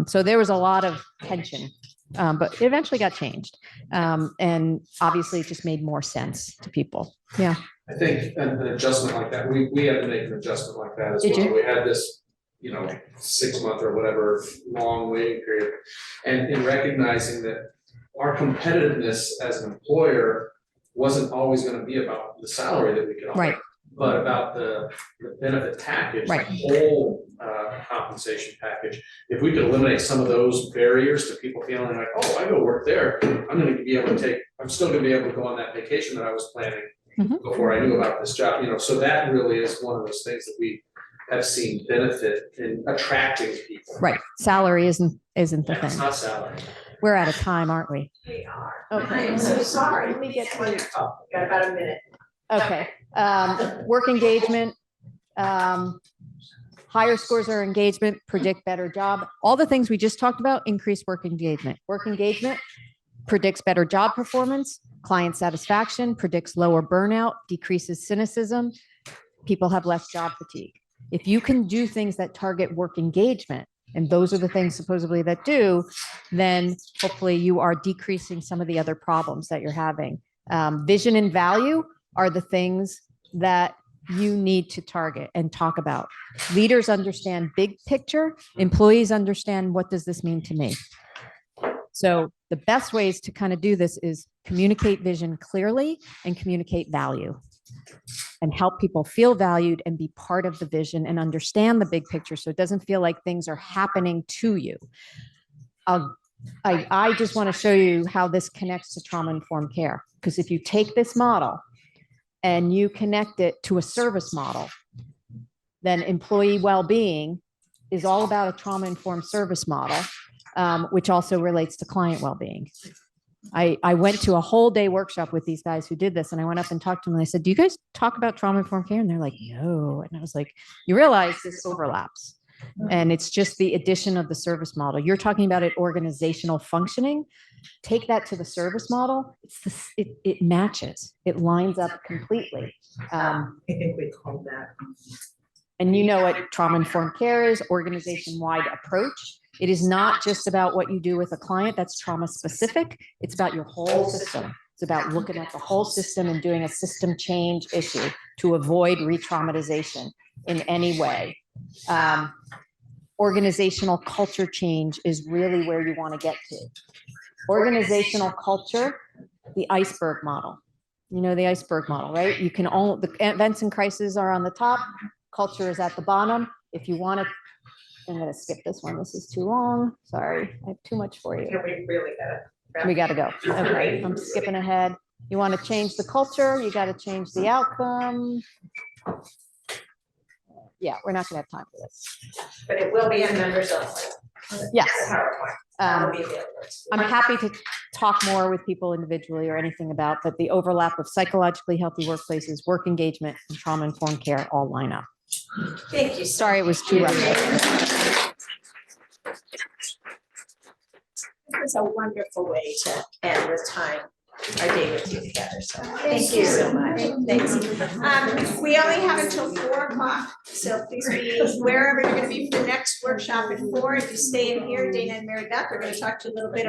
So there was a lot of tension, but it eventually got changed. And obviously it just made more sense to people. Yeah. I think an adjustment like that, we had to make an adjustment like that as Did well. you? We had this, 6 month or whatever long waiting period. And in recognizing that our competitiveness as an employer wasn't always going to be about the salary that we could offer, Right. but about the benefit package, Right. the whole compensation package. If we could eliminate some of those barriers to people feeling like, oh, I go work there, I'm still going to be able to go on that vacation that I was planning before I knew about this job. So that really is one of those things that we have seen benefit in attracting people. Right. Salary isn't the It's thing. not salary. We're out of time, aren't we? We are. Okay. I'm so sorry. Let me get to Wonderful. Got about a minute. Okay. Work engagement, higher scores or engagement, predict better job. All the things we just talked about increase work engagement. Work engagement predicts better job performance, client satisfaction, predicts lower burnout, decreases cynicism. People have less job fatigue. If you can do things that target work engagement, and those are the things supposedly that do, then hopefully you are decreasing some of the other problems that you're having. Vision and value are the things that you need to target and talk about. Leaders understand big picture, employees understand what does this mean to me. So the best ways to kind of do this is communicate vision clearly and communicate value and help people feel valued and be part of the vision and understand the big picture so it doesn't feel like things are happening to you. I just want to show you how this connects to trauma-informed care, because if you take this model and you connect it to a service model, then employee well-being is all about a trauma-informed service model, which also relates to client well-being. I went to a whole day workshop with these guys who did this, and I went up and talked to them and I said, do you guys talk about trauma-informed care? And they're like, no. And I was like, you realize this overlaps. And it's just the addition of the service model. You're talking about it organizational functioning. Take that to the service model. It matches. It lines up completely. I think we call that. And you know what trauma-informed care is, organization-wide approach. It is not just about what you do with a client that's trauma specific. It's about your whole system. It's about looking at the whole system and doing a system change issue to avoid re-traumatization in any way. Organizational culture change is really where you want to get to. Organizational culture, the iceberg model. You know the iceberg model, right? You can the events and crises are on the top. Culture is at the bottom. If you want to, I'm going to skip this one. This is too long. Sorry, I have too much for you. Yeah, we really gotta. We got to go. Okay, I'm skipping ahead. You want to change the culture, you got to change the outcome. Yeah, we're not going to have time for this. But it will be in members only. Yes. PowerPoint. I'll be available. I'm happy to talk more with people individually or anything about, but the overlap of psychologically healthy workplaces, work engagement, and trauma-informed care all line up. Thank you. Sorry, it was too rough. It's a wonderful way to end the time, our day with you together, so Thank thank you so you. much. Thanks. We only have until 4:00, so please be wherever you're gonna be for the next workshop at 4. If you stay in here, Dana and Mary Beth are gonna talk to you a little bit